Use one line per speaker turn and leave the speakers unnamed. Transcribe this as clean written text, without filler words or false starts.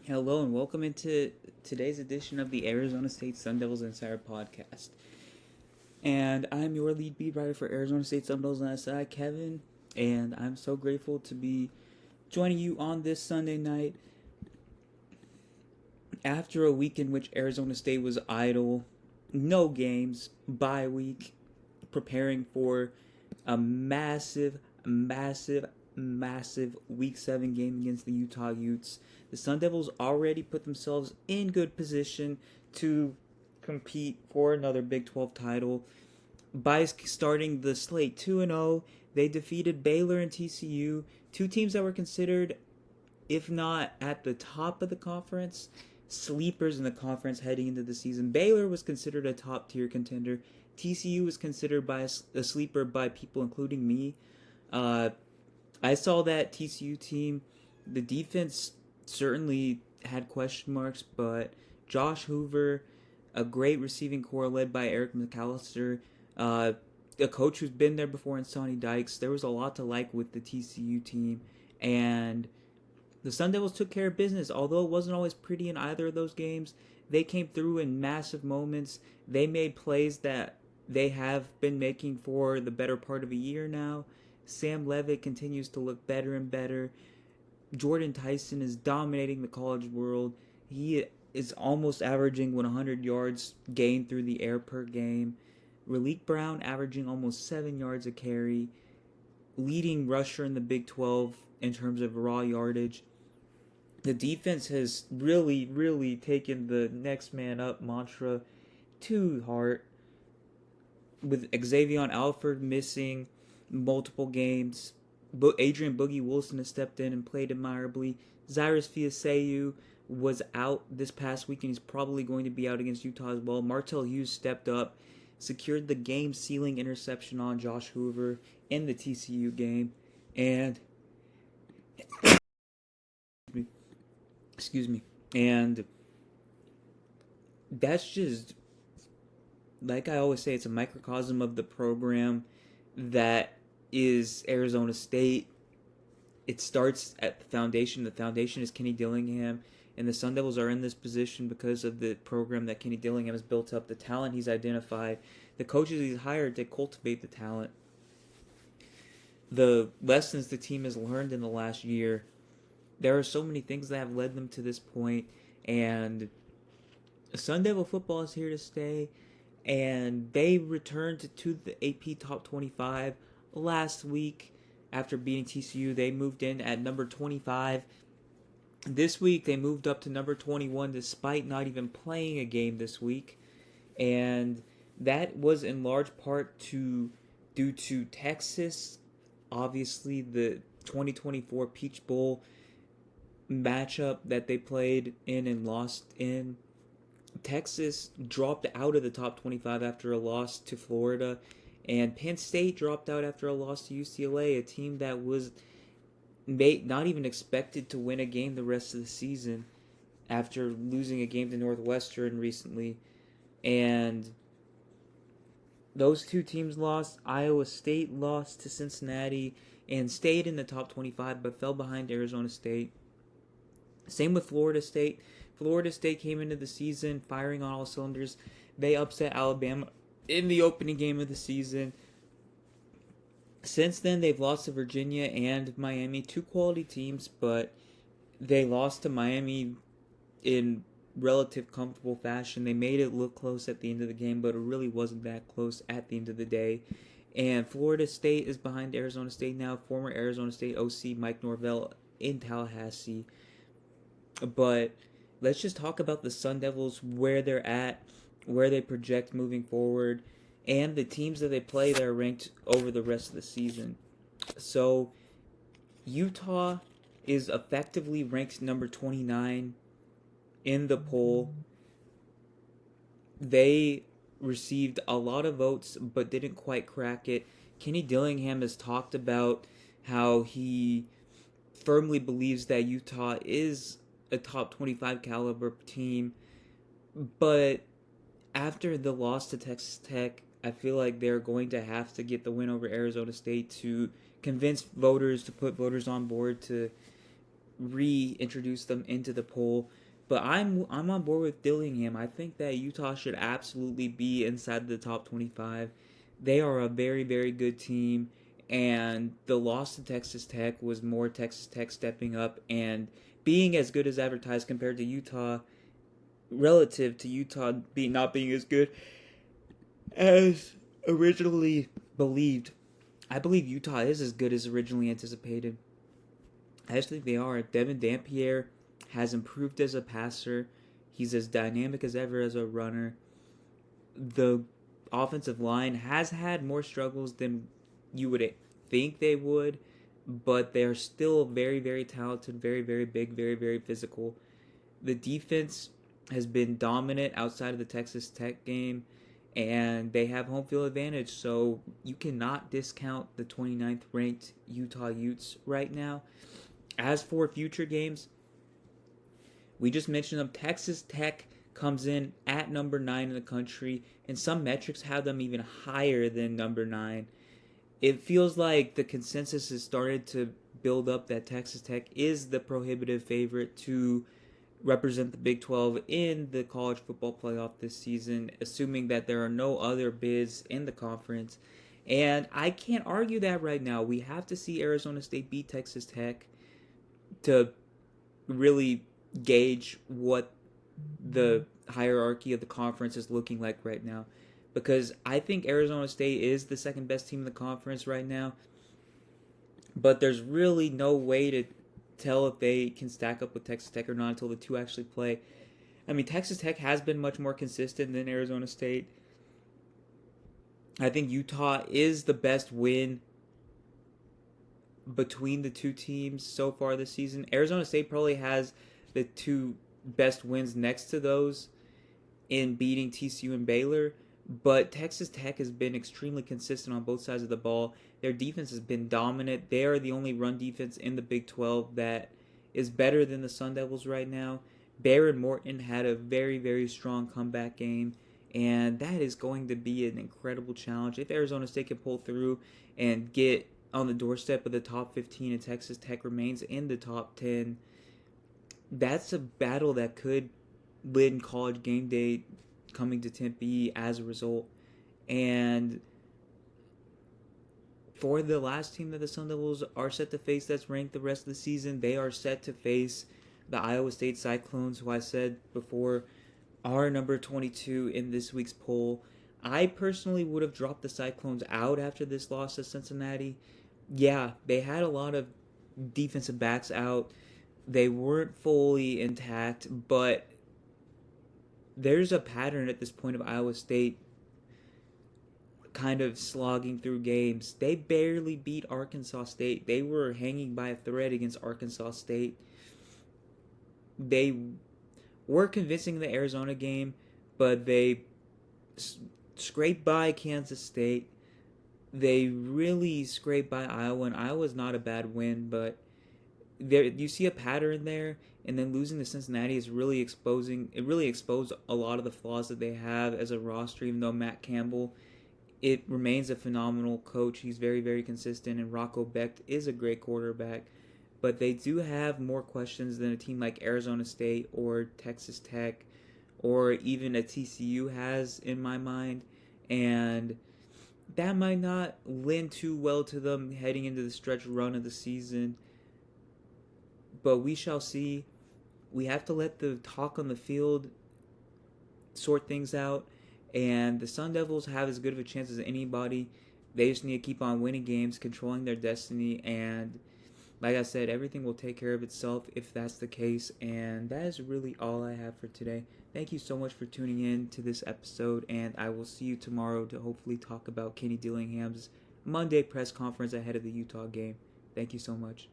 Hello and welcome into today's edition of the Arizona State Sun Devils Insider Podcast. And I'm your lead beat writer for Arizona State Sun Devils SI, Kevin. And I'm so grateful to be joining you on this Sunday night after a week in which Arizona State was idle, no games, bye week, preparing for a massive Week 7 game against the Utah Utes. The Sun Devils already put themselves in good position to compete for another Big 12 title. By starting the slate 2-0, they defeated Baylor and TCU, two teams that were considered, if not at the top of the conference, sleepers in the conference heading into the season. Baylor was considered a top tier contender. TCU was considered by a sleeper by people including me. Uh, I saw that TCU team. The defense certainly had question marks, but Josh Hoover, a great receiving core led by Eric McAllister, uh, a coach who's been there before in Sonny Dykes. There was a lot to like with the TCU team, and the Sun Devils took care of business. Although it wasn't always pretty in either of those games, they came through in massive moments. They made plays that they have been making for the better part of a year now. Sam Levitt continues to look better and better. Jordan Tyson is dominating the college world. He is almost averaging 100 yards gained through the air per game. Raleek Brown averaging almost 7 yards a carry. Leading rusher in the Big 12 in terms of raw yardage. The defense has really taken the next man up mantra to heart, with Xavier Alford missing multiple games. Adrian Boogie Wilson has stepped in and played admirably. Cyrus Fiaseu was out this past week and he's probably going to be out against Utah as well. Martell Hughes stepped up, secured the game-sealing interception on Josh Hoover in the TCU game, and excuse me, and that's just, like I always say, it's a microcosm of the program that is Arizona State. It starts at the foundation. The foundation is Kenny Dillingham, and the Sun Devils are in this position because of the program that Kenny Dillingham has built up, the talent he's identified, the coaches he's hired to cultivate the talent, the lessons the team has learned in the last year. There are so many things that have led them to this point, and Sun Devil football is here to stay, and they returned to the AP Top 25 last week after beating TCU. They moved in at number 25. This week they moved up to number 21 despite not even playing a game this week, and that was in large part due to Texas. Obviously, the 2024 Peach Bowl matchup that they played in and lost in. Texas dropped out of the top 25 after a loss to Florida, and Penn State dropped out after a loss to UCLA, a team that was not even expected to win a game the rest of the season after losing a game to Northwestern recently. And those two teams lost. Iowa State lost to Cincinnati and stayed in the top 25 but fell behind Arizona State. Same with Florida State. Florida State came into the season firing on all cylinders. They upset Alabama in the opening game of the season. Since then, they've lost to Virginia and Miami, two quality teams, but they lost to Miami in relative comfortable fashion. They made it look close at the end of the game, but it really wasn't that close at the end of the day. And Florida State is behind Arizona State now. Former Arizona State OC Mike Norvell in Tallahassee. But let's just talk about the Sun Devils, where they're at, where they project moving forward, and the teams that they play that are ranked over the rest of the season. So, Utah is effectively ranked number 29 in the poll. They received a lot of votes but didn't quite crack it. Kenny Dillingham has talked about how he firmly believes that Utah is a top 25 caliber team, but after the loss to Texas Tech, I feel like they're going to have to get the win over Arizona State to convince voters, to put voters on board to reintroduce them into the poll. But I'm on board with Dillingham. I think that Utah should absolutely be inside the top 25. They are a very, very good team, and the loss to Texas Tech was more Texas Tech stepping up and being as good as advertised compared to Utah, relative to Utah not being as good as originally believed. I believe Utah is as good as originally anticipated. I just think they are. Devin Dampier has improved as a passer. He's as dynamic as ever as a runner. The offensive line has had more struggles than you would think they would, but they're still very, very talented, very, very big, very, very physical. The defense has been dominant outside of the Texas Tech game, and they have home field advantage, so you cannot discount the 29th ranked Utah Utes right now. As for future games, we just mentioned them. Texas Tech comes in at number 9 in the country, and some metrics have them even higher than number 9. It feels like the consensus has started to build up that Texas Tech is the prohibitive favorite to represent the Big 12 in the college football playoff this season, assuming that there are no other bids in the conference. And I can't argue that right now. We have to see Arizona State beat Texas Tech to really gauge what the hierarchy of the conference is looking like right now. Because I think Arizona State is the second best team in the conference right now. But there's really no way to tell if they can stack up with Texas Tech or not until the two actually play. I mean, Texas Tech has been much more consistent than Arizona State. I think Utah is the best win between the two teams so far this season. Arizona State probably has the two best wins next to those in beating TCU and Baylor, but Texas Tech has been extremely consistent on both sides of the ball. Their defense has been dominant. They are the only run defense in the Big 12 that is better than the Sun Devils right now. Behren Morton had a very, very strong comeback game, and that is going to be an incredible challenge. If Arizona State can pull through and get on the doorstep of the top 15 and Texas Tech remains in the top 10, that's a battle that could win College Game Day coming to Tempe as a result. And for the last team that the Sun Devils are set to face that's ranked the rest of the season, they are set to face the Iowa State Cyclones, who I said before are number 22 in this week's poll. I personally would have dropped the Cyclones out after this loss to Cincinnati. Yeah, they had a lot of defensive backs out. They weren't fully intact, but there's a pattern at this point of Iowa State kind of slogging through games. They barely beat Arkansas State. They were hanging by a thread against Arkansas State. They were convincing in the Arizona game, but they scraped by Kansas State. They really scraped by Iowa, and Iowa's not a bad win, but there you see a pattern there, and then losing to Cincinnati is really exposed a lot of the flaws that they have as a roster. Even though Matt Campbell, it remains a phenomenal coach. He's very, very consistent, and Rocco Becht is a great quarterback. But they do have more questions than a team like Arizona State or Texas Tech or even a TCU has in my mind. And that might not lend too well to them heading into the stretch run of the season. But we shall see. We have to let the talk on the field sort things out. And the Sun Devils have as good of a chance as anybody. They just need to keep on winning games, controlling their destiny, and like I said, everything will take care of itself if that's the case. And that is really all I have for today. Thank you so much for tuning in to this episode, and I will see you tomorrow to hopefully talk about Kenny Dillingham's Monday press conference ahead of the Utah game. Thank you so much.